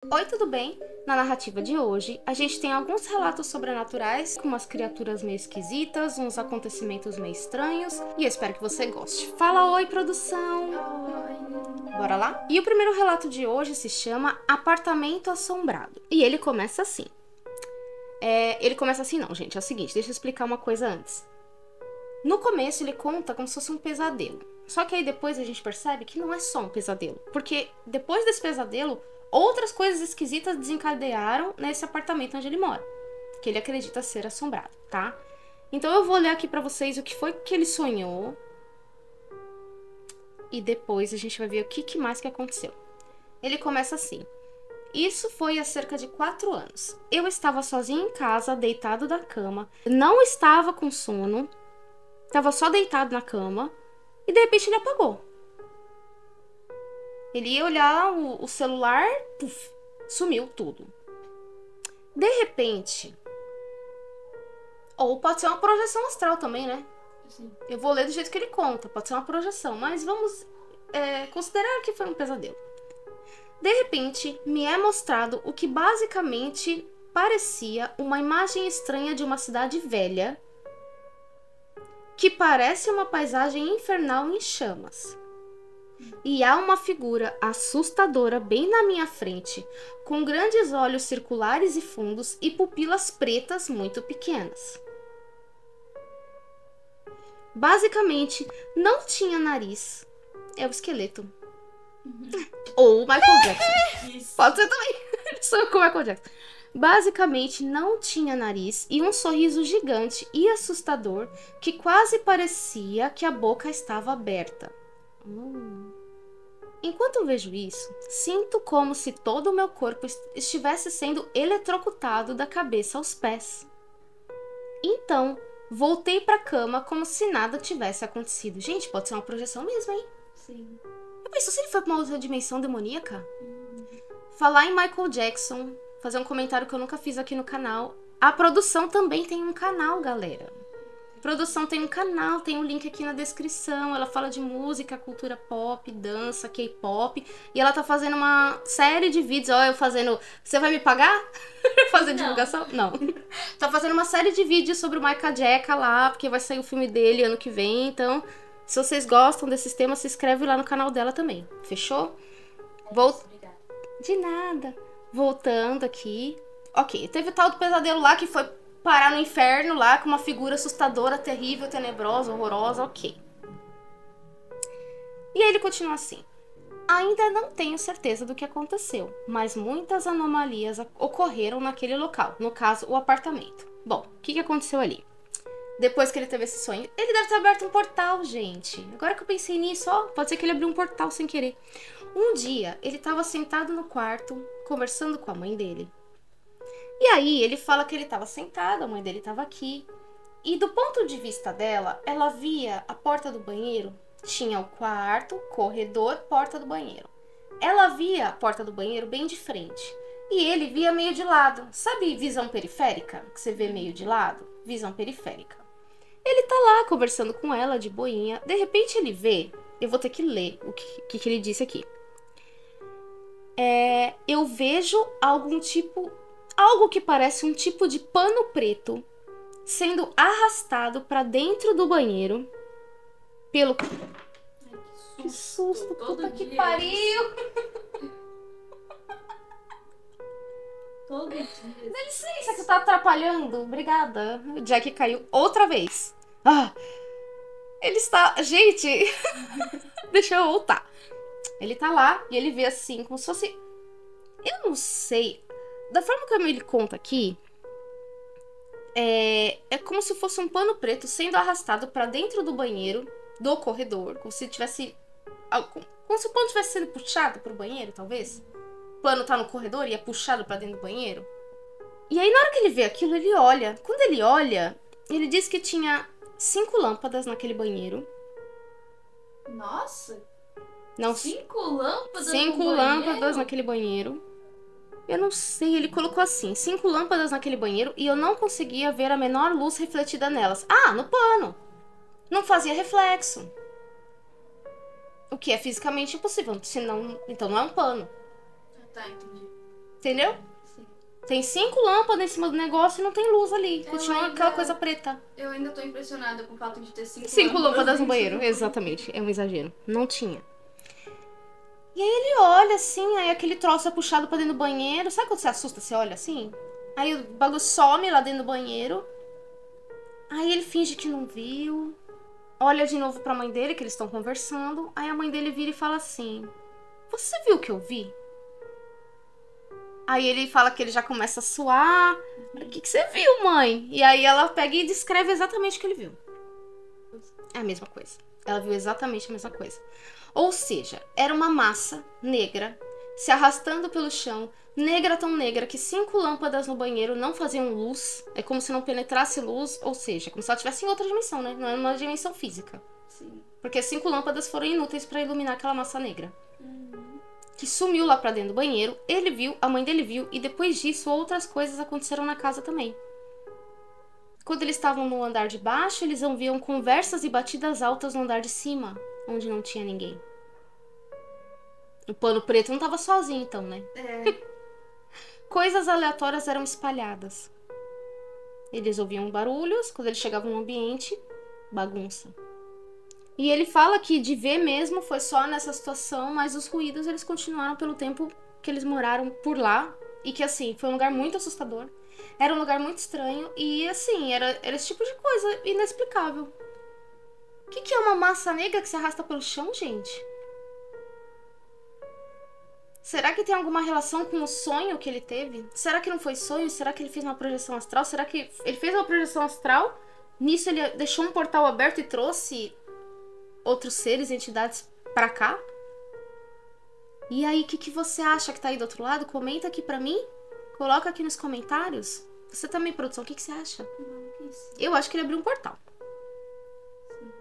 Oi, tudo bem? Na narrativa de hoje, a gente tem alguns relatos sobrenaturais, com umas criaturas meio esquisitas, uns acontecimentos meio estranhos, e eu espero que você goste. Fala oi, produção! Oi. Bora lá? E o primeiro relato de hoje se chama Apartamento Assombrado. E ele começa assim. Ele começa assim não, gente, é o seguinte, deixa eu explicar uma coisa antes. No começo ele conta como se fosse um pesadelo. Só que aí depois a gente percebe que não é só um pesadelo. Porque depois desse pesadelo, outras coisas esquisitas desencadearam nesse apartamento onde ele mora. Que ele acredita ser assombrado, tá? Então eu vou ler aqui pra vocês o que foi que ele sonhou. E depois a gente vai ver o que mais que aconteceu. Ele começa assim. Isso foi há cerca de 4 anos. Eu estava sozinha em casa, deitado na cama. Não estava com sono. Estava só deitado na cama. E de repente ele apagou. Ele ia olhar o celular, puf, sumiu tudo. De repente. Ou pode ser uma projeção astral também, né? Sim. Eu vou ler do jeito que ele conta. Pode ser uma projeção, mas vamos considerar que foi um pesadelo. De repente, me é mostrado o que basicamente parecia uma imagem estranha de uma cidade velha, que parece uma paisagem infernal em chamas. E há uma figura assustadora bem na minha frente, com grandes olhos circulares e fundos e pupilas pretas muito pequenas. Basicamente, não tinha nariz. É o esqueleto. Ou o Michael Jackson. Isso. Pode ser também. Sou com o Michael Jackson. Basicamente, não tinha nariz e um sorriso gigante e assustador que quase parecia que a boca estava aberta. Enquanto eu vejo isso, sinto como se todo o meu corpo estivesse sendo eletrocutado da cabeça aos pés. Então, voltei pra cama como se nada tivesse acontecido. Gente, pode ser uma projeção mesmo, hein? Sim. Eu penso se ele foi pra uma outra dimensão demoníaca. Falar em Michael Jackson, fazer um comentário que eu nunca fiz aqui no canal. A produção também tem um canal, galera. A produção tem um canal, tem um link aqui na descrição. Ela fala de música, cultura pop, dança, K-pop. E ela tá fazendo uma série de vídeos. Ó, eu fazendo... Você vai me pagar? Fazer divulgação? Não. Tá fazendo uma série de vídeos sobre o Michael Jackson lá, porque vai sair o filme dele ano que vem. Então, se vocês gostam desses temas, se inscreve lá no canal dela também. Fechou? Obrigada. De nada. Voltando aqui. Ok, teve o tal do pesadelo lá que foi parar no inferno lá com uma figura assustadora, terrível, tenebrosa, horrorosa, ok. E aí ele continua assim. Ainda não tenho certeza do que aconteceu, mas muitas anomalias ocorreram naquele local, no caso, o apartamento. Bom, o que aconteceu ali? Depois que ele teve esse sonho, ele deve ter aberto um portal, gente. Agora que eu pensei nisso, ó, pode ser que ele abriu um portal sem querer. Um dia, ele estava sentado no quarto, conversando com a mãe dele. E aí, ele fala que ele estava sentado, a mãe dele estava aqui. E do ponto de vista dela, ela via a porta do banheiro. Tinha o quarto, corredor, porta do banheiro. Ela via a porta do banheiro bem de frente. E ele via meio de lado. Sabe visão periférica? Que você vê meio de lado? Visão periférica. Ele tá lá conversando com ela de boinha. De repente ele vê... Eu vou ter que ler o que ele disse aqui. Eu vejo algo que parece um tipo de pano preto sendo arrastado pra dentro do banheiro pelo... Ai, Que susto, Todo puta que dia pariu! Todo dia. Dá licença que tá atrapalhando. Obrigada. O Jack caiu outra vez. Ah, ele está... Gente, deixa eu voltar. Ele tá lá e ele vê assim, como se fosse... Eu não sei. Da forma como ele conta aqui, é como se fosse um pano preto sendo arrastado pra dentro do banheiro, do corredor, como se tivesse... Como se o pano estivesse sendo puxado pro banheiro, talvez. O pano tá no corredor e é puxado pra dentro do banheiro. E aí, na hora que ele vê aquilo, ele olha. Quando ele olha, ele diz que tinha 5 lâmpadas naquele banheiro. Nossa, Não, 5 lâmpadas 5 no lâmpadas banheiro? naquele banheiro. Eu não sei, ele colocou assim, 5 lâmpadas naquele banheiro e eu não conseguia ver a menor luz refletida nelas. Ah, no pano. Não fazia reflexo. O que é fisicamente impossível, senão, então não é um pano. Ah, tá, entendi. Entendeu? Sim. Tem 5 lâmpadas em cima do negócio e não tem luz ali. Continua aquela coisa preta. Eu ainda tô impressionada com o fato de ter 5 lâmpadas no banheiro. Exatamente. É um exagero. Não tinha. E aí ele olha assim, aí aquele troço é puxado pra dentro do banheiro. Sabe quando você assusta, você olha assim? Aí o bagulho some lá dentro do banheiro. Aí ele finge que não viu. Olha de novo pra mãe dele, que eles estão conversando. Aí a mãe dele vira e fala assim: você viu o que eu vi? Aí ele fala que ele já começa a suar. O que você viu, mãe? E aí ela pega e descreve exatamente o que ele viu. É a mesma coisa. Ela viu exatamente a mesma coisa. Ou seja, era uma massa negra se arrastando pelo chão, negra tão negra que 5 lâmpadas no banheiro não faziam luz. É como se não penetrasse luz, ou seja, como se ela estivesse em outra dimensão, né? Não era uma dimensão física. Sim. Porque 5 lâmpadas foram inúteis para iluminar aquela massa negra. Que sumiu lá pra dentro do banheiro. Ele viu, a mãe dele viu, e depois disso outras coisas aconteceram na casa também. Quando eles estavam no andar de baixo, eles ouviam conversas e batidas altas no andar de cima, onde não tinha ninguém. O pano preto não tava sozinho então, né? Coisas aleatórias eram espalhadas. Eles ouviam barulhos, quando eles chegavam no ambiente, bagunça. E ele fala que de ver mesmo foi só nessa situação, mas os ruídos eles continuaram pelo tempo que eles moraram por lá. E que assim, foi um lugar muito assustador. Era um lugar muito estranho e assim, era esse tipo de coisa inexplicável. O que é uma massa negra que se arrasta pelo chão, gente? Será que tem alguma relação com o sonho que ele teve? Será que não foi sonho? Será que ele fez uma projeção astral? Será que ele fez uma projeção astral? Nisso ele deixou um portal aberto e trouxe outros seres, entidades pra cá? E aí, o que você acha que tá aí do outro lado? Comenta aqui pra mim. Coloca aqui nos comentários. Você também, produção, o que você acha? Eu acho que ele abriu um portal. Sim.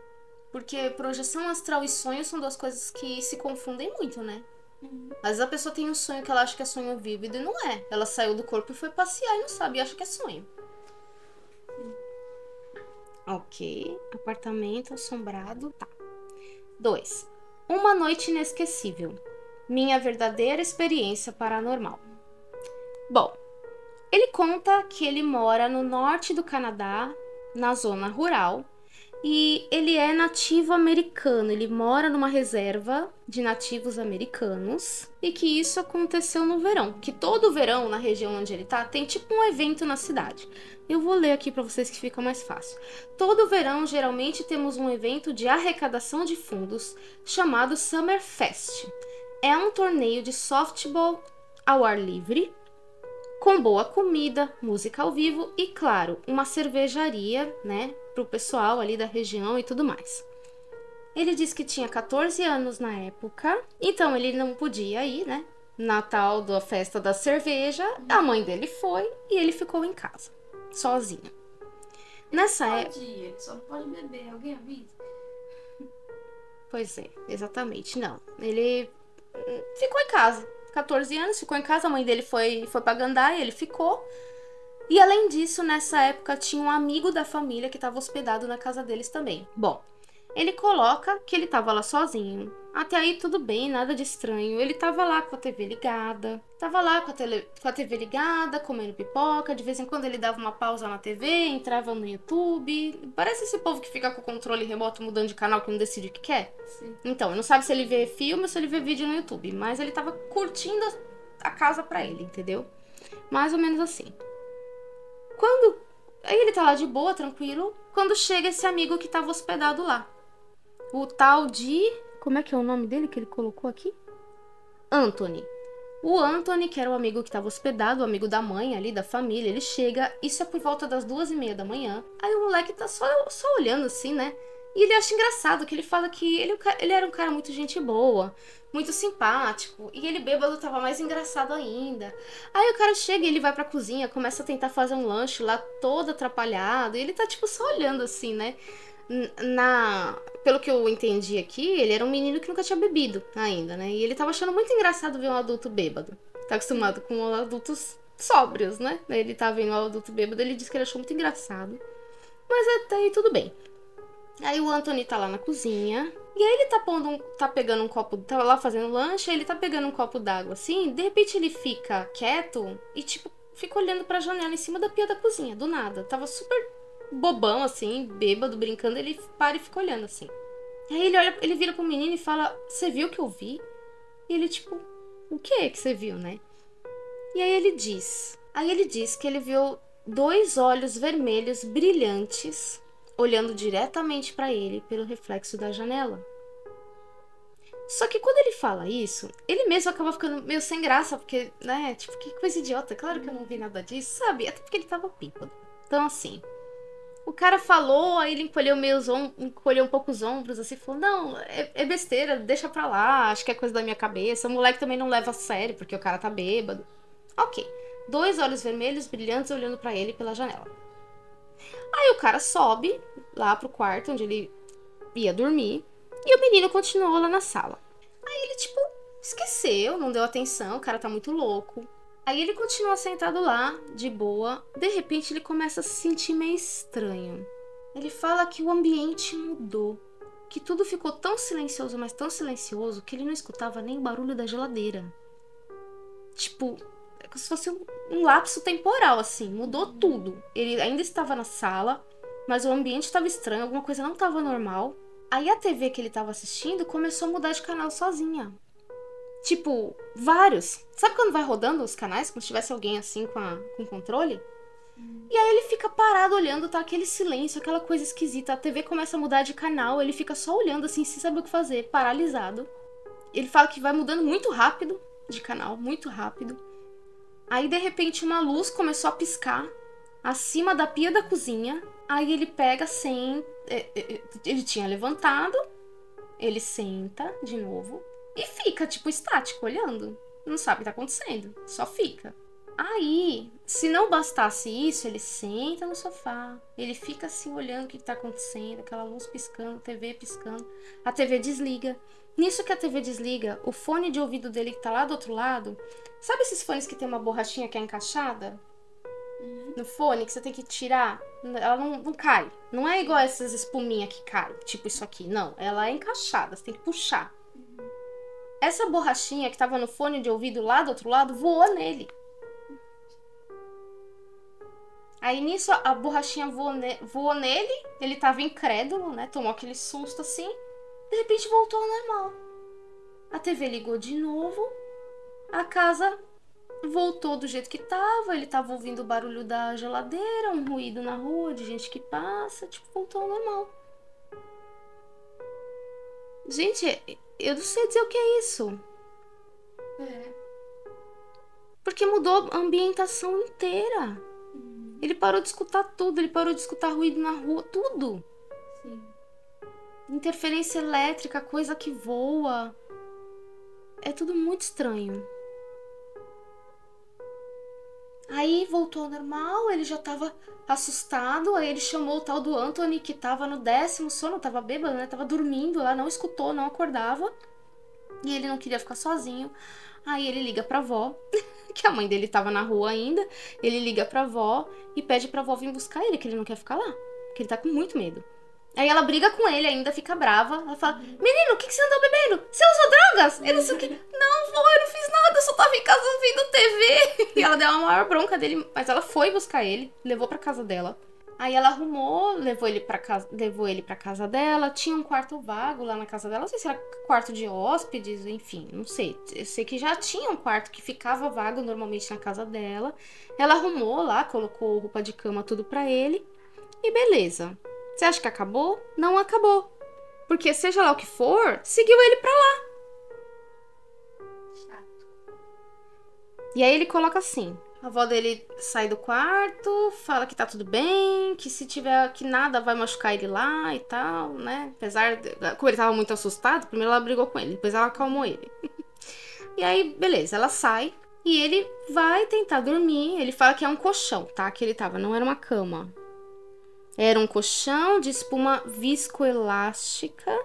Porque projeção astral e sonho são duas coisas que se confundem muito, né? Às vezes a pessoa tem um sonho que ela acha que é sonho vívido e não é. Ela saiu do corpo e foi passear e não sabe, e acha que é sonho. Ok. Apartamento assombrado. Tá. 2. Uma noite inesquecível. Minha verdadeira experiência paranormal. Bom, ele conta que ele mora no norte do Canadá, na zona rural, e ele é nativo americano. Ele mora numa reserva de nativos americanos e que isso aconteceu no verão. Que todo verão, na região onde ele tá, tem tipo um evento na cidade. Eu vou ler aqui pra vocês que fica mais fácil. Todo verão, geralmente, temos um evento de arrecadação de fundos chamado Summer Fest. É um torneio de softball ao ar livre, com boa comida, música ao vivo e, claro, uma cervejaria, né, pro pessoal ali da região e tudo mais. Ele disse que tinha 14 anos na época, então ele não podia ir, né, na tal da festa da cerveja. A mãe dele foi e ele ficou em casa, sozinho. Nessa época... Ele só não pode beber, alguém avisa? Pois é, exatamente, não. Ele ficou em casa. 14 anos, ficou em casa, a mãe dele foi pra Gandaia, ele ficou. E além disso, nessa época tinha um amigo da família que estava hospedado na casa deles também. Bom, ele coloca que ele tava lá sozinho. Até aí tudo bem, nada de estranho. Ele tava lá com a TV ligada. Tava lá com a TV ligada, comendo pipoca. De vez em quando ele dava uma pausa na TV, entrava no YouTube. Parece esse povo que fica com o controle remoto mudando de canal que não decide o que quer. Sim. Então, não sabe se ele vê filme ou se ele vê vídeo no YouTube. Mas ele tava curtindo a casa pra ele, entendeu? Mais ou menos assim. Aí ele tá lá de boa, tranquilo. Quando chega esse amigo que tava hospedado lá. O tal de... Como é que é o nome dele que ele colocou aqui? Anthony. O Anthony, que era o amigo que estava hospedado, o amigo da mãe ali, da família, ele chega, isso é por volta das 2:30 da manhã. Aí o moleque tá só olhando assim, né? E ele acha engraçado, que ele fala que ele era um cara muito gente boa, muito simpático. E ele bêbado tava mais engraçado ainda. Aí o cara chega e ele vai pra cozinha, começa a tentar fazer um lanche lá todo atrapalhado. E ele tá tipo só olhando assim, né? Pelo que eu entendi aqui, ele era um menino que nunca tinha bebido ainda, né? E ele tava achando muito engraçado ver um adulto bêbado. Tá acostumado com adultos sóbrios, né? Ele tava vendo um adulto bêbado, ele disse que ele achou muito engraçado. Mas até aí tudo bem. Aí o Anthony tá lá na cozinha E aí ele tá pegando um copo, tava lá fazendo lanche, aí ele tá pegando um copo d'água assim, de repente ele fica quieto e tipo, fica olhando pra janela em cima da pia da cozinha, do nada. Tava super bobão assim, bêbado, brincando, ele para e fica olhando assim. Aí ele vira pro menino e fala: "Você viu o que eu vi?" E ele tipo: "O que você viu, né?" E aí ele diz que ele viu 2 olhos vermelhos brilhantes olhando diretamente pra ele pelo reflexo da janela. Só que quando ele fala isso, ele mesmo acaba ficando meio sem graça, porque, né, tipo, que coisa idiota, claro que eu não vi nada disso, sabe? Até porque ele tava bêbado. Então, assim, o cara falou, aí ele encolheu um pouco os ombros, assim, falou: "Não, é besteira, deixa pra lá, acho que é coisa da minha cabeça." O moleque também não leva a sério, porque o cara tá bêbado. Ok. 2 olhos vermelhos brilhantes olhando pra ele pela janela. Aí o cara sobe lá pro quarto onde ele ia dormir e o menino continuou lá na sala. Aí ele, tipo, esqueceu, não deu atenção, o cara tá muito louco. Aí ele continua sentado lá, de boa. De repente ele começa a se sentir meio estranho. Ele fala que o ambiente mudou, que tudo ficou tão silencioso, mas tão silencioso, que ele não escutava nem o barulho da geladeira. Tipo, é como se fosse um lapso temporal, assim, mudou tudo. Ele ainda estava na sala, mas o ambiente estava estranho, alguma coisa não estava normal. Aí a TV que ele estava assistindo começou a mudar de canal sozinha. Tipo, vários. Sabe quando vai rodando os canais, como se tivesse alguém assim com controle? E aí ele fica parado olhando, tá aquele silêncio, aquela coisa esquisita. A TV começa a mudar de canal, ele fica só olhando assim, sem saber o que fazer, paralisado. Ele fala que vai mudando muito rápido de canal, muito rápido. Aí de repente uma luz começou a piscar acima da pia da cozinha. Aí ele pega, ele tinha levantado, ele senta de novo e fica, tipo, estático, olhando. Não sabe o que tá acontecendo, só fica. Aí, se não bastasse isso, ele senta no sofá, ele fica assim olhando o que tá acontecendo, aquela luz piscando, a TV piscando, a TV desliga. Nisso que a TV desliga, o fone de ouvido dele que tá lá do outro lado, sabe esses fones que tem uma borrachinha que é encaixada? No fone, que você tem que tirar, ela não cai. Não é igual essas espuminhas que caem, tipo isso aqui. Não, ela é encaixada, você tem que puxar. Essa borrachinha que tava no fone de ouvido lá do outro lado voou nele. Aí nisso a borrachinha voou nele, ele tava incrédulo, né? Tomou aquele susto assim. De repente voltou ao normal. A TV ligou de novo. A casa voltou do jeito que tava. Ele tava ouvindo o barulho da geladeira, um ruído na rua de gente que passa. Tipo, voltou ao normal. Gente, eu não sei dizer o que é isso. Porque mudou a ambientação inteira. Ele parou de escutar tudo. Ele parou de escutar ruído na rua. Tudo. Sim. Interferência elétrica, coisa que voa. É tudo muito estranho. Aí voltou ao normal, ele já tava assustado. Aí ele chamou o tal do Anthony, que tava no 10º sono, tava bêbado, né? Tava dormindo lá, não escutou, não acordava. E ele não queria ficar sozinho. Aí ele liga pra avó, que a mãe dele tava na rua ainda. Ele liga pra avó e pede pra avó vir buscar ele, que ele não quer ficar lá, que ele tá com muito medo. Aí ela briga com ele ainda, fica brava. Ela fala: "Menino, o que você andou bebendo? Você usou drogas?" Ele não sei o que. "Não, vó, eu não fiz nada, eu só tava em casa vendo TV." E ela deu uma maior bronca dele, mas ela foi buscar ele, levou pra casa dela. Aí ela arrumou, levou ele pra casa dela. Tinha um quarto vago lá na casa dela. Não sei se era quarto de hóspedes, enfim, não sei. Eu sei que já tinha um quarto que ficava vago normalmente na casa dela. Ela arrumou lá, colocou roupa de cama, tudo pra ele. E beleza. Você acha que acabou? Não acabou. Porque seja lá o que for, seguiu ele pra lá. Chato. E aí ele coloca assim: a avó dele sai do quarto, fala que tá tudo bem, que se tiver, que nada vai machucar ele lá e tal, né? Apesar de, como ele tava muito assustado, primeiro ela brigou com ele, depois ela acalmou ele. E aí, beleza, ela sai e ele vai tentar dormir. Ele fala que é um colchão, tá? Que ele tava, não era uma cama. Era um colchão de espuma viscoelástica.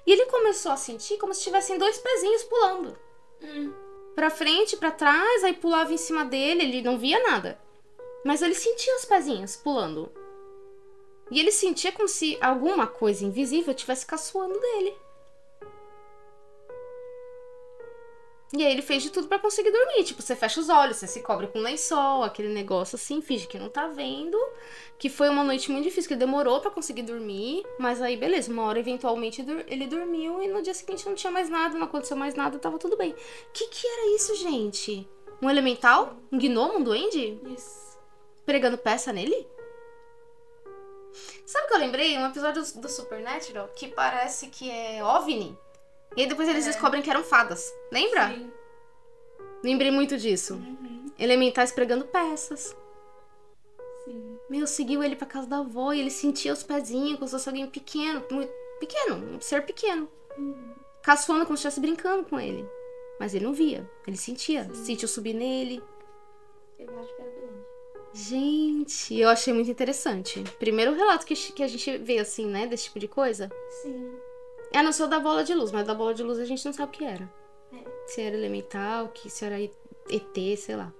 E ele começou a sentir como se tivessem 2 pezinhos pulando. Pra frente, pra trás, aí pulava em cima dele. Ele não via nada. Mas ele sentia os pezinhos pulando. E ele sentia como se alguma coisa invisível estivesse caçoando dele. E aí ele fez de tudo pra conseguir dormir. Tipo, você fecha os olhos, você se cobre com lençol, aquele negócio assim, finge que não tá vendo. Que foi uma noite muito difícil, que ele demorou pra conseguir dormir. Mas aí, beleza, uma hora eventualmente ele dormiu e no dia seguinte não tinha mais nada, não aconteceu mais nada, tava tudo bem. Que era isso, gente? Um elemental? Um gnomo? Um duende? Isso. Pregando peça nele? Sabe o que eu lembrei? Um episódio do Supernatural que parece que é OVNI. E aí depois eles descobrem que eram fadas. Lembra? Sim. Lembrei muito disso. Elementais pregando peças. Sim. Meu, seguiu ele pra casa da avó e ele sentia os pezinhos como se fosse alguém pequeno. Muito pequeno, um ser pequeno. Caçoando como se estivesse brincando com ele. Mas ele não via, ele sentia. Sentiu subir nele. Eu acho que era grande. Gente, eu achei muito interessante. Primeiro relato que a gente vê assim, né, desse tipo de coisa. Sim. É, não sou da bola de luz, mas da bola de luz a gente não sabe o que era. É. Se era elemental, se era ET, sei lá.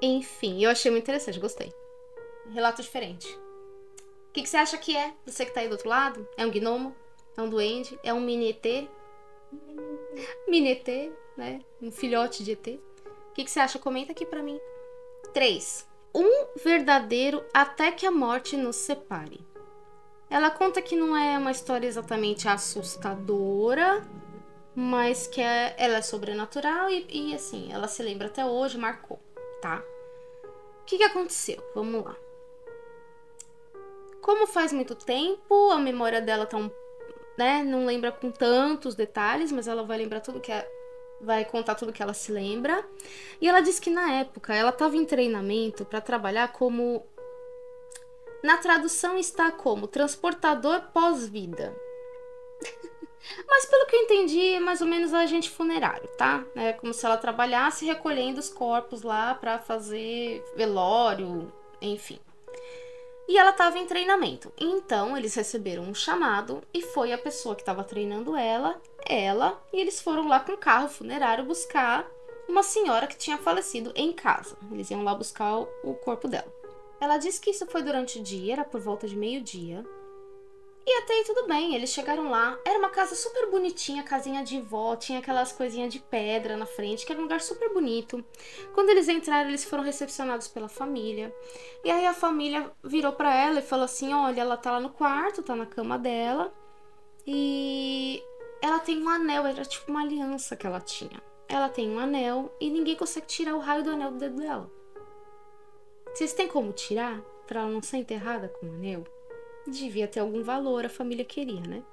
Enfim, eu achei muito interessante, gostei. Relato diferente. O que você acha que é? Você que tá aí do outro lado? É um gnomo? É um duende? É um mini ET? Mini ET, né? Um filhote de ET. O que você acha? Comenta aqui pra mim. 3. Um verdadeiro até que a morte nos separe. Ela conta que não é uma história exatamente assustadora, mas que ela é sobrenatural e assim, ela se lembra até hoje, marcou, tá? O que aconteceu? Vamos lá. Como faz muito tempo, a memória dela tá né, não lembra com tantos detalhes, mas ela vai lembrar tudo vai contar tudo que ela se lembra. E ela disse que na época ela estava em treinamento para trabalhar como... Na tradução está como transportador pós-vida. Mas pelo que eu entendi, é mais ou menos agente funerário, tá? É como se ela trabalhasse recolhendo os corpos lá para fazer velório, enfim. E ela estava em treinamento. Então, eles receberam um chamado e foi a pessoa que estava treinando ela, e eles foram lá com o carro funerário buscar uma senhora que tinha falecido em casa. Eles iam lá buscar o corpo dela. Ela disse que isso foi durante o dia, era por volta de meio-dia. E até aí tudo bem, eles chegaram lá. Era uma casa super bonitinha, casinha de vó, tinha aquelas coisinhas de pedra na frente, que era um lugar super bonito. Quando eles entraram, eles foram recepcionados pela família. E aí a família virou pra ela e falou assim, olha, ela tá lá no quarto, tá na cama dela. E ela tem um anel, era tipo uma aliança que ela tinha. Ela tem um anel e ninguém consegue tirar o raio do anel do dedo dela. Vocês têm como tirar pra ela não ser enterrada com o anel? Devia ter algum valor, a família queria, né?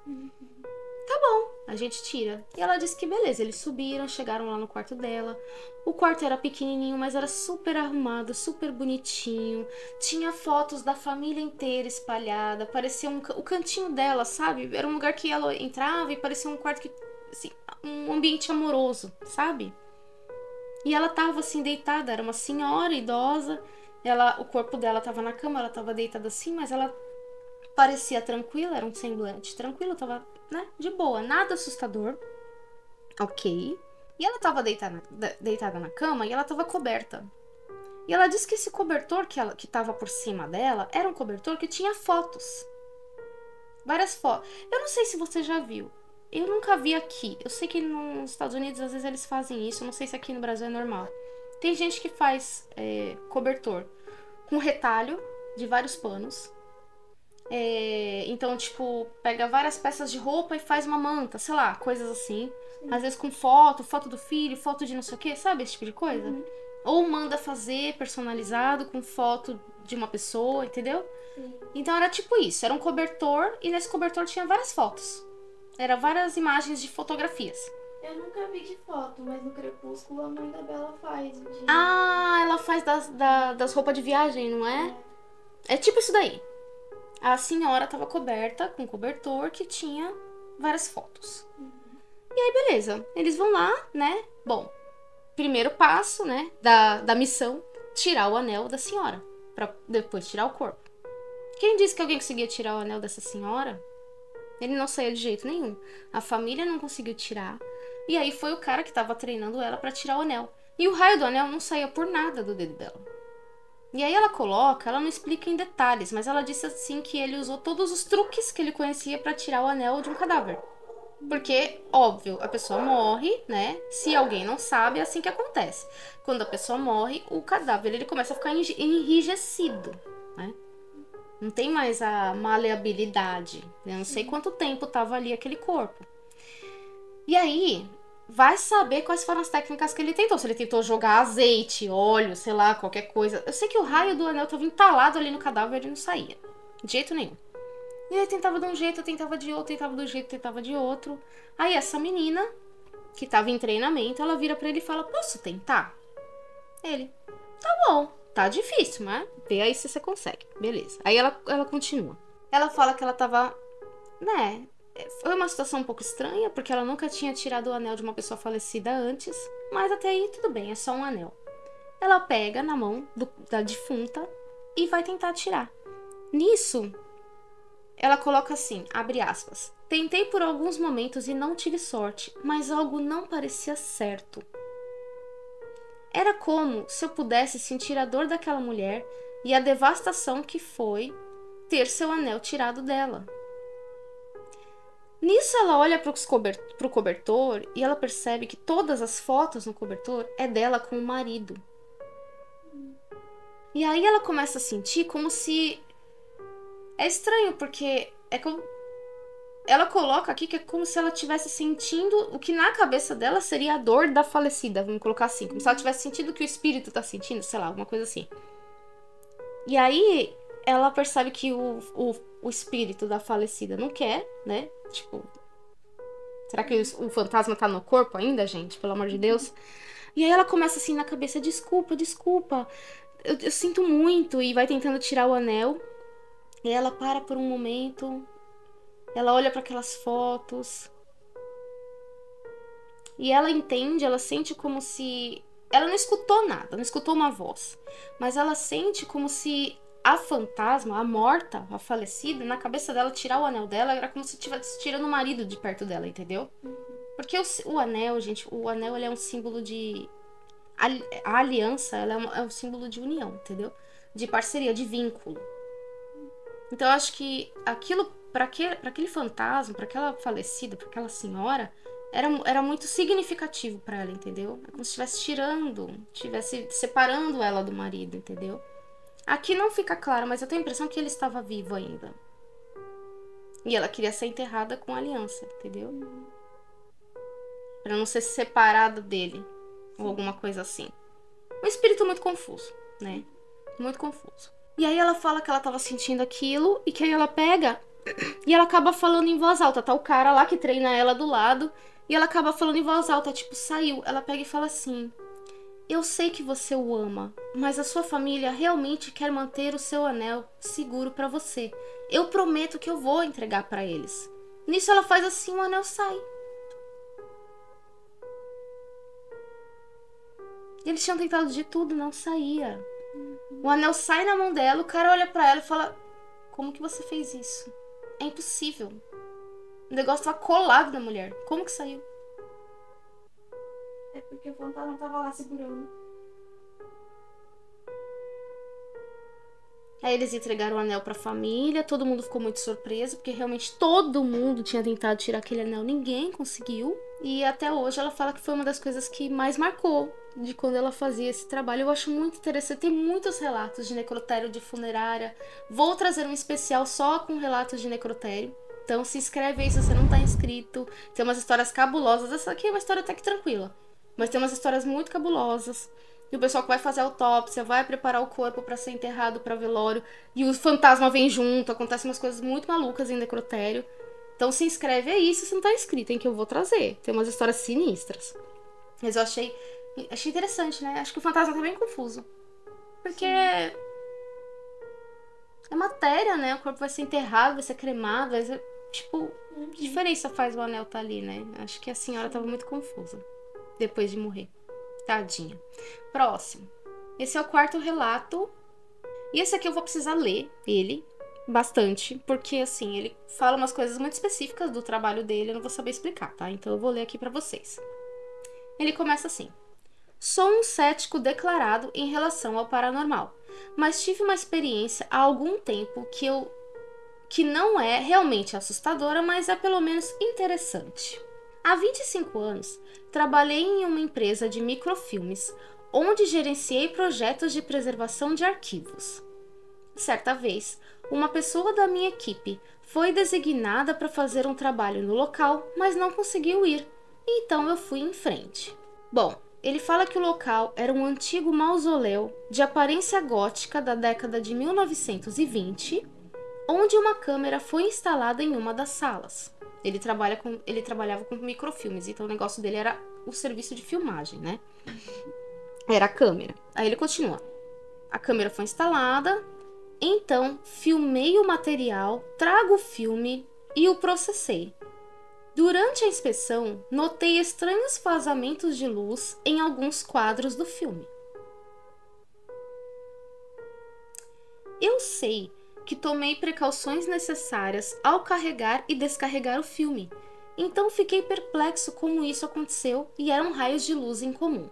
Tá bom, a gente tira. E ela disse que beleza, eles subiram, chegaram lá no quarto dela. O quarto era pequenininho, mas era super arrumado, super bonitinho. Tinha fotos da família inteira espalhada. Parecia o cantinho dela, sabe? Era um lugar que ela entrava e parecia um quarto que... Assim, um ambiente amoroso, sabe? E ela tava assim, deitada. Era uma senhora idosa. O corpo dela tava na cama, ela tava deitada assim, mas ela... parecia tranquila, era um semblante tranquilo, tava, né, de boa, nada assustador. Ok. E ela tava deitada na cama e ela tava coberta. E ela disse que esse cobertor que tava por cima dela era um cobertor que tinha fotos. Várias fotos. Eu não sei se você já viu. Eu nunca vi aqui. Eu sei que nos Estados Unidos às vezes eles fazem isso. Eu não sei se aqui no Brasil é normal. Tem gente que faz cobertor com retalho de vários panos. Então, tipo, pega várias peças de roupa e faz uma manta, sei lá, coisas assim. Sim. Às vezes com foto do filho, foto de não sei o que, sabe? Esse tipo de coisa. Ou manda fazer personalizado com foto de uma pessoa, entendeu? Sim. Então era tipo isso, era um cobertor e nesse cobertor tinha várias fotos. Era várias imagens de fotografias. Eu nunca vi de foto, mas no Crepúsculo a mãe da Bella faz. Ah, ela faz das roupas de viagem, não é? É tipo isso daí. A senhora estava coberta com um cobertor que tinha várias fotos. E aí, beleza. Eles vão lá, né? Bom, primeiro passo, né? Da missão, tirar o anel da senhora. Pra depois tirar o corpo. Quem disse que alguém conseguia tirar o anel dessa senhora? Ele não saía de jeito nenhum. A família não conseguiu tirar. E aí foi o cara que estava treinando ela para tirar o anel. E o raio do anel não saía por nada do dedo dela. E aí ela não explica em detalhes, mas ela disse assim que ele usou todos os truques que ele conhecia para tirar o anel de um cadáver. Porque, óbvio, a pessoa morre, né? Se alguém não sabe, é assim que acontece. Quando a pessoa morre, o cadáver ele começa a ficar enrijecido, né? Não tem mais a maleabilidade. Eu não sei quanto tempo tava ali aquele corpo. E aí, vai saber quais foram as técnicas que ele tentou. Se ele tentou jogar azeite, óleo, sei lá, qualquer coisa. Eu sei que o raio do anel tava entalado ali no cadáver e ele não saía. De jeito nenhum. E ele tentava de um jeito, tentava de outro, tentava de um jeito, tentava de outro. Aí essa menina, que tava em treinamento, ela vira pra ele e fala: posso tentar? Ele: tá bom, tá difícil, mas vê aí se você consegue. Beleza. Aí ela continua. Ela fala que ela tava, né? Foi uma situação um pouco estranha, porque ela nunca tinha tirado o anel de uma pessoa falecida antes. Mas até aí tudo bem, é só um anel. Ela pega na mão da defunta e vai tentar tirar. Nisso, ela coloca assim, abre aspas: tentei por alguns momentos e não tive sorte, mas algo não parecia certo. Era como se eu pudesse sentir a dor daquela mulher e a devastação que foi ter seu anel tirado dela. Nisso ela olha para o cobertor e ela percebe que todas as fotos no cobertor é dela com o marido. E aí ela começa a sentir como se... É estranho, porque é como... Ela coloca aqui que é como se ela estivesse sentindo o que na cabeça dela seria a dor da falecida, vamos colocar assim. Como se ela tivesse sentido o que o espírito tá sentindo, sei lá, alguma coisa assim. E aí ela percebe que o espírito da falecida não quer, né? Tipo, será que o fantasma tá no corpo ainda, gente? Pelo amor de Deus. E aí ela começa assim na cabeça: desculpa, desculpa, eu sinto muito. E vai tentando tirar o anel. E ela para por um momento. Ela olha para aquelas fotos. E ela entende, ela sente como se... Ela não escutou nada, não escutou uma voz. Mas ela sente como se a fantasma, a morta, a falecida, na cabeça dela, tirar o anel dela, era como se estivesse tirando o marido de perto dela, entendeu? Porque o anel, gente, o anel ele é um símbolo de... A aliança, ela é um símbolo de união, entendeu? De parceria, de vínculo. Então eu acho que aquilo, para aquele fantasma, para aquela falecida, para aquela senhora, era muito significativo para ela, entendeu? É como se estivesse estivesse separando ela do marido, entendeu? Aqui não fica claro, mas eu tenho a impressão que ele estava vivo ainda. E ela queria ser enterrada com a aliança, entendeu? Pra não ser separada dele, ou alguma coisa assim. Um espírito muito confuso, né? Muito confuso. E aí ela fala que ela tava sentindo aquilo, e que aí ela pega e ela acaba falando em voz alta. Tá o cara lá que treina ela do lado, e ela acaba falando em voz alta, tipo, saiu. Ela pega e fala assim: eu sei que você o ama, mas a sua família realmente quer manter o seu anel seguro pra você. Eu prometo que eu vou entregar pra eles. Nisso ela faz assim, o anel sai. Eles tinham tentado de tudo, não saía. O anel sai na mão dela, o cara olha pra ela e fala: como que você fez isso? É impossível. O negócio tava colado na mulher. Como que saiu? É porque o fantasma tava lá segurando. Aí eles entregaram o anel pra família, todo mundo ficou muito surpreso, porque realmente todo mundo tinha tentado tirar aquele anel, ninguém conseguiu. E até hoje ela fala que foi uma das coisas que mais marcou de quando ela fazia esse trabalho. Eu acho muito interessante, tem muitos relatos de necrotério, de funerária. Vou trazer um especial só com relatos de necrotério. Então se inscreve aí se você não tá inscrito. Tem umas histórias cabulosas, essa aqui é uma história até que tranquila, mas tem umas histórias muito cabulosas. E o pessoal que vai fazer a autópsia, vai preparar o corpo pra ser enterrado pra velório, e o fantasma vem junto, acontecem umas coisas muito malucas em necrotério. Então se inscreve aí se você não tá inscrito, em que eu vou trazer. Tem umas histórias sinistras. Mas eu achei interessante, né? Acho que o fantasma tá bem confuso. Porque é matéria, né? O corpo vai ser enterrado, vai ser cremado, vai ser... Tipo, que diferença faz o anel tá ali, né? Acho que a senhora tava muito confusa depois de morrer. Tadinha. Próximo. Esse é o quarto relato. E esse aqui eu vou precisar ler ele bastante, porque assim, ele fala umas coisas muito específicas do trabalho dele, eu não vou saber explicar, tá? Então eu vou ler aqui pra vocês. Ele começa assim: sou um cético declarado em relação ao paranormal, mas tive uma experiência há algum tempo que eu que não é realmente assustadora, mas é pelo menos interessante. Há 25 anos, trabalhei em uma empresa de microfilmes, onde gerenciei projetos de preservação de arquivos. Certa vez, uma pessoa da minha equipe foi designada para fazer um trabalho no local, mas não conseguiu ir, então eu fui em frente. Bom, ele fala que o local era um antigo mausoléu de aparência gótica da década de 1920, onde uma câmera foi instalada em uma das salas. Ele trabalhava com microfilmes, então o negócio dele era o serviço de filmagem, né? Era a câmera. Aí ele continua. A câmera foi instalada, então filmei o material, trago o filme e o processei. Durante a inspeção, notei estranhos vazamentos de luz em alguns quadros do filme. Eu sei que tomei precauções necessárias ao carregar e descarregar o filme, então fiquei perplexo como isso aconteceu e eram raios de luz incomum.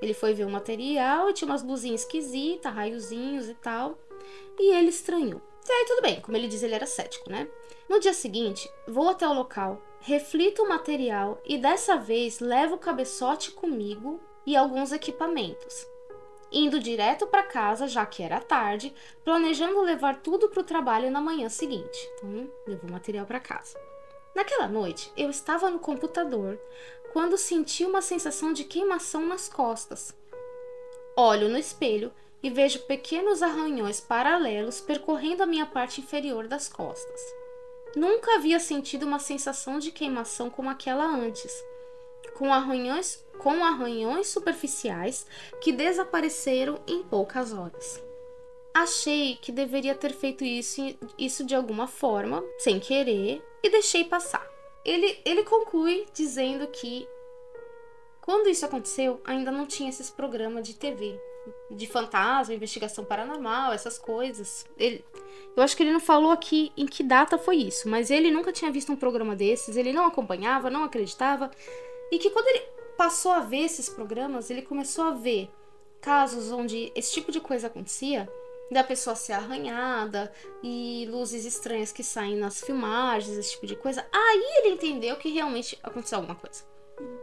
Ele foi ver o material e tinha umas luzinhas esquisitas, raiozinhos e tal, e ele estranhou. E aí tudo bem, como ele diz, ele era cético, né? No dia seguinte, vou até o local, reflito o material e dessa vez levo o cabeçote comigo e alguns equipamentos. Indo direto para casa, já que era tarde, planejando levar tudo para o trabalho na manhã seguinte. Então, levou o material para casa. Naquela noite, eu estava no computador quando senti uma sensação de queimação nas costas. Olho no espelho e vejo pequenos arranhões paralelos percorrendo a minha parte inferior das costas. Nunca havia sentido uma sensação de queimação como aquela antes, com arranhões superficiais que desapareceram em poucas horas. Achei que deveria ter feito isso de alguma forma, sem querer, e deixei passar. Ele conclui dizendo que quando isso aconteceu, ainda não tinha esses programas de TV, de fantasma, investigação paranormal, essas coisas. Eu acho que ele não falou aqui em que data foi isso, mas ele nunca tinha visto um programa desses, ele não acompanhava, não acreditava, e que quando ele passou a ver esses programas, ele começou a ver casos onde esse tipo de coisa acontecia, da pessoa ser arranhada e luzes estranhas que saem nas filmagens, esse tipo de coisa. Aí ele entendeu que realmente aconteceu alguma coisa.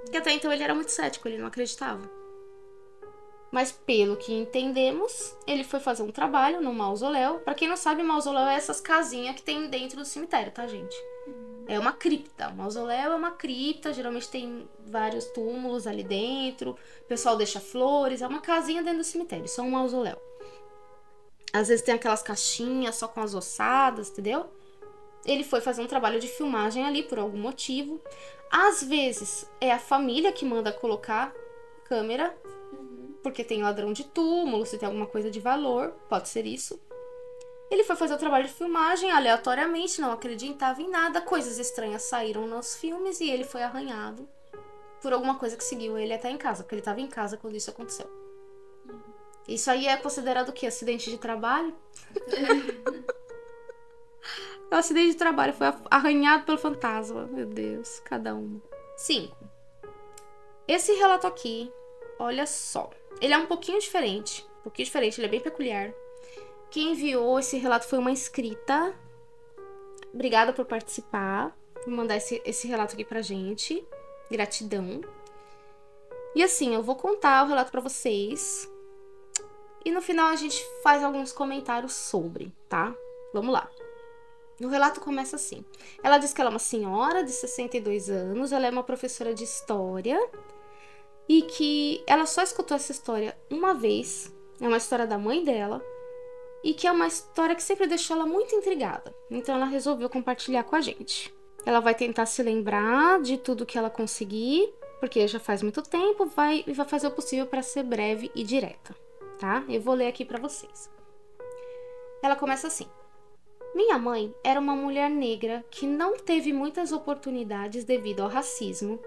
Porque até então ele era muito cético, ele não acreditava. Mas pelo que entendemos, ele foi fazer um trabalho no mausoléu. Pra quem não sabe, mausoléu é essas casinhas que tem dentro do cemitério, tá, gente? É uma cripta. O mausoléu é uma cripta, geralmente tem vários túmulos ali dentro. O pessoal deixa flores, é uma casinha dentro do cemitério, só um mausoléu. Às vezes tem aquelas caixinhas só com as ossadas, entendeu? Ele foi fazer um trabalho de filmagem ali por algum motivo. Às vezes é a família que manda colocar câmera, porque tem ladrão de túmulo, se tem alguma coisa de valor, pode ser isso. Ele foi fazer o trabalho de filmagem aleatoriamente, não acreditava em nada, coisas estranhas saíram nos filmes e ele foi arranhado por alguma coisa que seguiu ele até em casa, porque ele estava em casa quando isso aconteceu. Isso aí é considerado o quê? Acidente de trabalho? O acidente de trabalho foi arranhado pelo fantasma. Meu Deus, cada um. 5. Esse relato aqui, olha só. Ele é um pouquinho diferente. Ele é bem peculiar. Quem enviou esse relato foi uma inscrita. Obrigada por participar, por mandar esse relato aqui pra gente. Gratidão. E assim, eu vou contar o relato pra vocês. E no final a gente faz alguns comentários sobre, tá? Vamos lá. O relato começa assim. Ela diz que ela é uma senhora de 62 anos, ela é uma professora de história e que ela só escutou essa história uma vez. É uma história da mãe dela e que é uma história que sempre deixou ela muito intrigada. Então ela resolveu compartilhar com a gente. Ela vai tentar se lembrar de tudo que ela conseguir, porque já faz muito tempo, vai fazer o possível para ser breve e direta. Tá? Eu vou ler aqui pra vocês. Ela começa assim. Minha mãe era uma mulher negra que não teve muitas oportunidades devido ao racismo,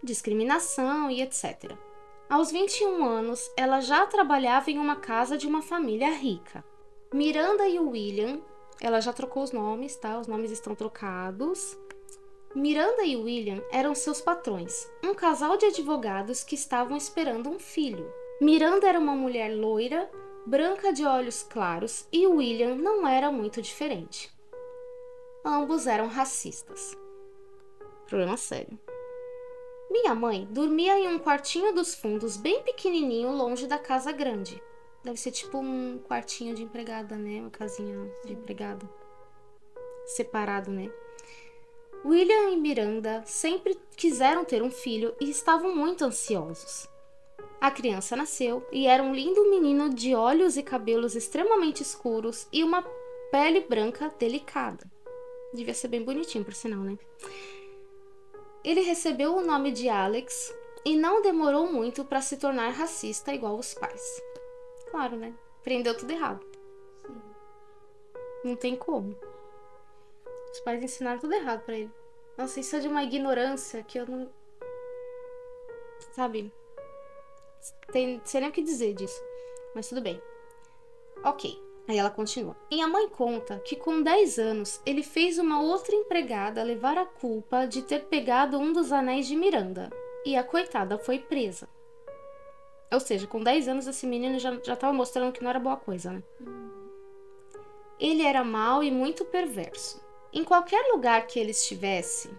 discriminação e etc. Aos 21 anos, ela já trabalhava em uma casa de uma família rica. Miranda e William, ela já trocou os nomes, tá? Os nomes estão trocados. Miranda e William eram seus patrões, um casal de advogados que estavam esperando um filho. Miranda era uma mulher loira, branca de olhos claros, e William não era muito diferente. Ambos eram racistas. Problema sério. Minha mãe dormia em um quartinho dos fundos bem pequenininho, longe da casa grande. Deve ser tipo um quartinho de empregada, né? Uma casinha de empregada. Separado, né? William e Miranda sempre quiseram ter um filho e estavam muito ansiosos. A criança nasceu e era um lindo menino de olhos e cabelos extremamente escuros e uma pele branca delicada. Devia ser bem bonitinho, por sinal, né? Ele recebeu o nome de Alex e não demorou muito para se tornar racista igual os pais. Claro, né? Aprendeu tudo errado. Sim. Não tem como. Os pais ensinaram tudo errado pra ele. Nossa, isso é de uma ignorância que eu não... Sabe? Sei nem o que dizer disso. Mas tudo bem. Ok. Aí ela continua. Minha mãe conta que com 10 anos ele fez uma outra empregada levar a culpa de ter pegado um dos anéis de Miranda. E a coitada foi presa. Ou seja, com 10 anos esse menino já tava mostrando que não era boa coisa, né? Ele era mau e muito perverso. Em qualquer lugar que ele estivesse,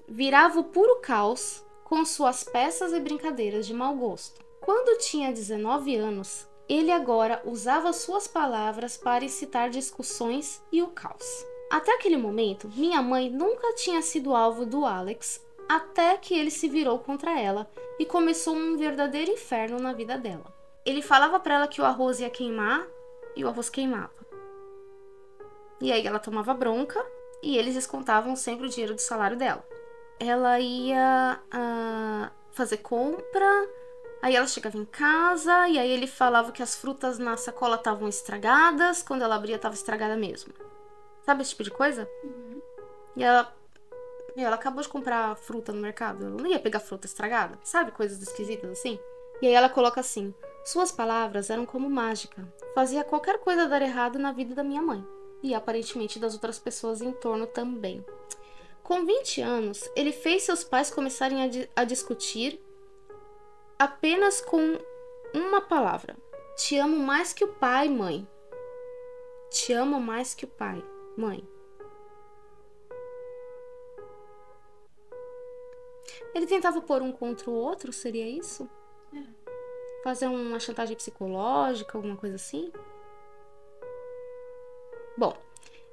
virava o puro caos com suas peças e brincadeiras de mau gosto. Quando tinha 19 anos, ele agora usava suas palavras para incitar discussões e o caos. Até aquele momento, minha mãe nunca tinha sido alvo do Alex, até que ele se virou contra ela e começou um verdadeiro inferno na vida dela. Ele falava para ela que o arroz ia queimar e o arroz queimava. E aí ela tomava bronca e eles descontavam sempre o dinheiro do salário dela. Ela ia fazer compra, aí ela chegava em casa e aí ele falava que as frutas na sacola estavam estragadas, quando ela abria estava estragada mesmo. Sabe esse tipo de coisa? Uhum. E ela acabou de comprar fruta no mercado, ela não ia pegar fruta estragada, sabe? Coisas esquisitas assim. E aí ela coloca assim: suas palavras eram como mágica, fazia qualquer coisa dar errado na vida da minha mãe. E aparentemente das outras pessoas em torno também. Com 20 anos, ele fez seus pais começarem a discutir apenas com uma palavra. Te amo mais que o pai, mãe. Te amo mais que o pai, mãe. Ele tentava pôr um contra o outro, seria isso? Fazer uma chantagem psicológica, alguma coisa assim? Bom,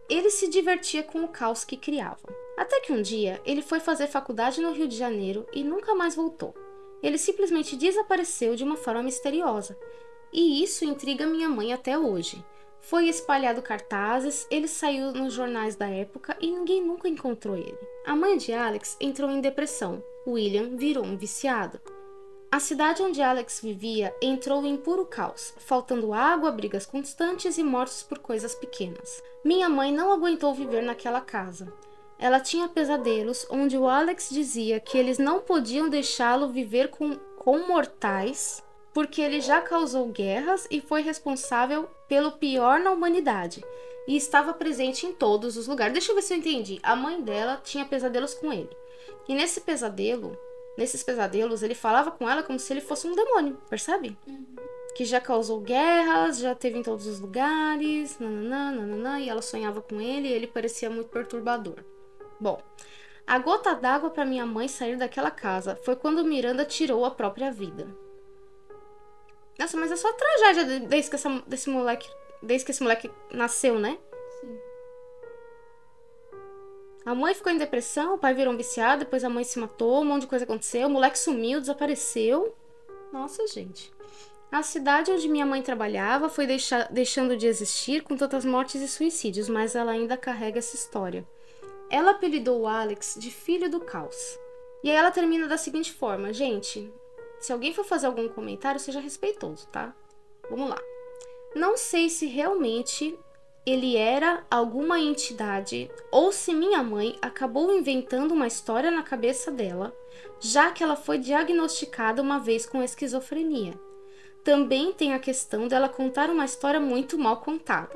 ele se divertia com o caos que criava. Até que um dia, ele foi fazer faculdade no Rio de Janeiro e nunca mais voltou. Ele simplesmente desapareceu de uma forma misteriosa. E isso intriga minha mãe até hoje. Foi espalhado cartazes, ele saiu nos jornais da época e ninguém nunca encontrou ele. A mãe de Alex entrou em depressão. William virou um viciado. A cidade onde Alex vivia entrou em puro caos, faltando água, brigas constantes e mortes por coisas pequenas. Minha mãe não aguentou viver naquela casa. Ela tinha pesadelos onde o Alex dizia que eles não podiam deixá-lo viver com mortais porque ele já causou guerras e foi responsável pelo pior na humanidade e estava presente em todos os lugares. Deixa eu ver se eu entendi. A mãe dela tinha pesadelos com ele. E nesses pesadelos, ele falava com ela como se ele fosse um demônio, percebe? Que já causou guerras, já teve em todos os lugares, nananã, e ela sonhava com ele e ele parecia muito perturbador. Bom, a gota d'água para minha mãe sair daquela casa foi quando Miranda tirou a própria vida. Nossa, mas é só tragédia desde que esse moleque nasceu, né? Sim. A mãe ficou em depressão, o pai virou um viciado, depois a mãe se matou, um monte de coisa aconteceu, o moleque sumiu, desapareceu. Nossa, gente. A cidade onde minha mãe trabalhava foi deixando de existir com tantas mortes e suicídios, mas ela ainda carrega essa história. Ela apelidou o Alex de filho do caos. E aí ela termina da seguinte forma: gente, se alguém for fazer algum comentário, seja respeitoso, tá? Vamos lá. Não sei se realmente ele era alguma entidade ou se minha mãe acabou inventando uma história na cabeça dela, já que ela foi diagnosticada uma vez com esquizofrenia. Também tem a questão dela contar uma história muito mal contada,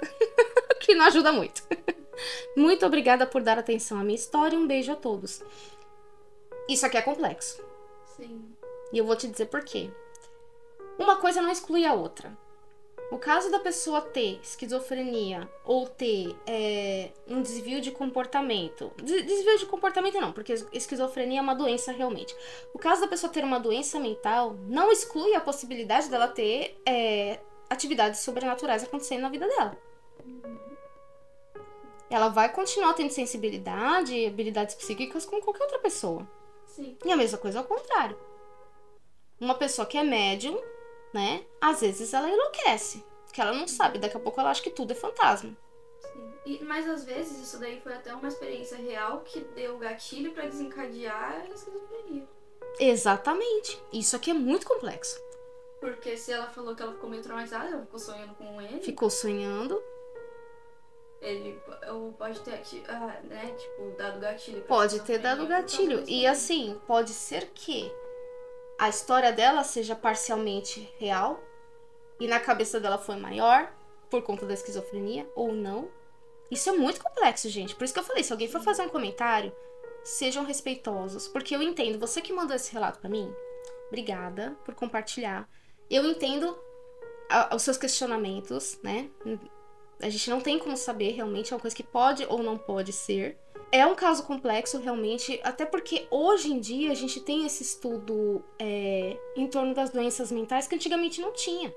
que não ajuda muito. Muito obrigada por dar atenção à minha história e um beijo a todos. Isso aqui é complexo. Sim. E eu vou te dizer por quê. Uma coisa não exclui a outra. O caso da pessoa ter esquizofrenia ou ter um desvio de comportamento. Desvio de comportamento não, porque esquizofrenia é uma doença realmente. O caso da pessoa ter uma doença mental não exclui a possibilidade dela ter atividades sobrenaturais acontecendo na vida dela. Ela vai continuar tendo sensibilidade e habilidades psíquicas como qualquer outra pessoa. Sim. E a mesma coisa ao contrário. Uma pessoa que é médium, né? Às vezes ela enlouquece. Porque ela não sabe, daqui a pouco ela acha que tudo é fantasma. Sim. Mas às vezes isso daí foi até uma experiência real que deu gatilho pra desencadear a esquizofrenia. Exatamente. Isso aqui é muito complexo. Porque se ela falou que ela ficou meio traumatizada, ela ficou sonhando com ele. Ficou sonhando. Ele pode ter né, tipo, dado gatilho. Pode ter dado gatilho. E assim, pode ser que a história dela seja parcialmente real e na cabeça dela foi maior por conta da esquizofrenia ou não. Isso é muito complexo, gente. Por isso que eu falei, se alguém for fazer um comentário, sejam respeitosos. Porque eu entendo, você que mandou esse relato pra mim, obrigada por compartilhar. Eu entendo os seus questionamentos, né? A gente não tem como saber realmente, é uma coisa que pode ou não pode ser. É um caso complexo, realmente, até porque hoje em dia a gente tem esse estudo em torno das doenças mentais que antigamente não tinha.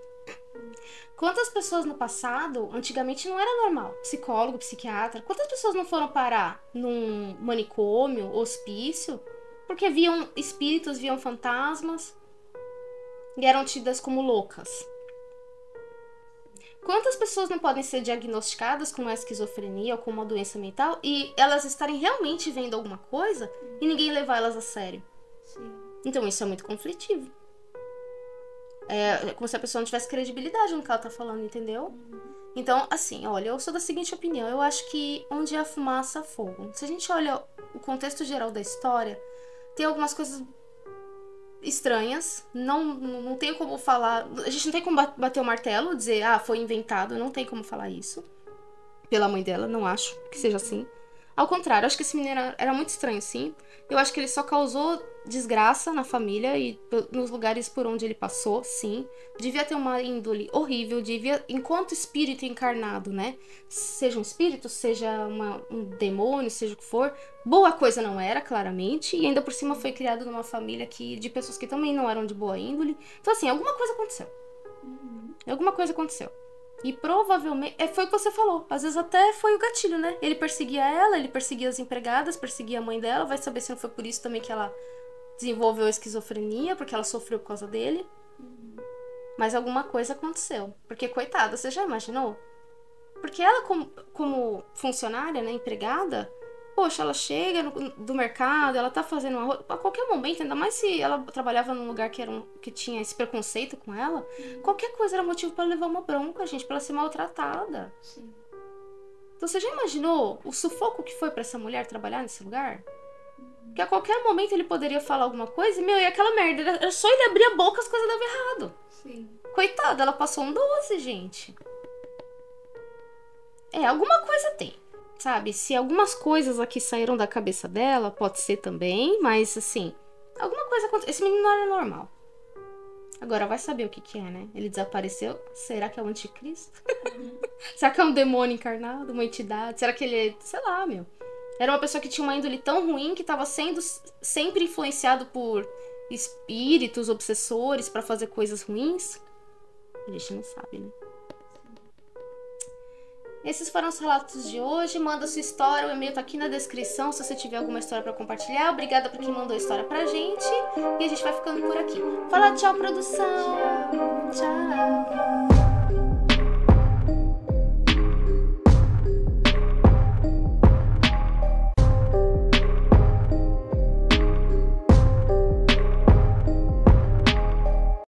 Quantas pessoas no passado, antigamente não era normal, psicólogo, psiquiatra, quantas pessoas não foram parar num manicômio, hospício, porque viam espíritos, viam fantasmas e eram tidas como loucas? Quantas pessoas não podem ser diagnosticadas com uma esquizofrenia ou com uma doença mental e elas estarem realmente vendo alguma coisa e ninguém levar elas a sério? Sim. Então isso é muito conflitivo. É como se a pessoa não tivesse credibilidade no que ela tá falando, entendeu? Então, assim, olha, eu sou da seguinte opinião. Eu acho que onde há fumaça, há fogo. Se a gente olha o contexto geral da história, tem algumas coisas estranhas, não tem como falar, a gente não tem como bater o martelo, dizer, foi inventado, não tem como falar isso. Pela mãe dela, não acho que seja assim. Ao contrário, acho que esse menino era muito estranho, sim. Eu acho que ele só causou desgraça na família e nos lugares por onde ele passou, sim. Devia ter uma índole horrível, enquanto espírito encarnado, né? Seja um espírito, seja um demônio, seja o que for. Boa coisa não era, claramente. E ainda por cima foi criado numa família de pessoas que também não eram de boa índole. Então, assim, alguma coisa aconteceu. Alguma coisa aconteceu. E provavelmente, foi o que você falou, às vezes até foi o gatilho, né? Ele perseguia ela, ele perseguia as empregadas, perseguia a mãe dela, vai saber se não foi por isso também que ela desenvolveu a esquizofrenia, porque ela sofreu por causa dele. Mas alguma coisa aconteceu, porque coitada, você já imaginou? Porque ela como funcionária, né, empregada, poxa, ela chega do mercado, ela tá fazendo arroz, a qualquer momento, ainda mais se ela trabalhava num lugar que tinha esse preconceito com ela, qualquer coisa era motivo pra levar uma bronca, gente, pra ela ser maltratada. Sim. Então você já imaginou o sufoco que foi pra essa mulher trabalhar nesse lugar? Que a qualquer momento ele poderia falar alguma coisa e aquela merda, era só ele abrir a boca as coisas davam errado. Sim. Coitada, ela passou um 12, gente. Alguma coisa tem. Sabe, se algumas coisas aqui saíram da cabeça dela, pode ser também, mas assim, alguma coisa aconteceu. Esse menino não era normal. Agora vai saber o que é, né? Ele desapareceu. Será que é o anticristo? Será que é um demônio encarnado, uma entidade? Será que ele é, sei lá, meu. Era uma pessoa que tinha uma índole tão ruim que estava sendo sempre influenciado por espíritos, obsessores pra fazer coisas ruins? A gente não sabe, né? Esses foram os relatos de hoje. Manda sua história, o e-mail tá aqui na descrição se você tiver alguma história pra compartilhar. Obrigada por quem mandou a história pra gente. E a gente vai ficando por aqui. Fala tchau, produção! Tchau!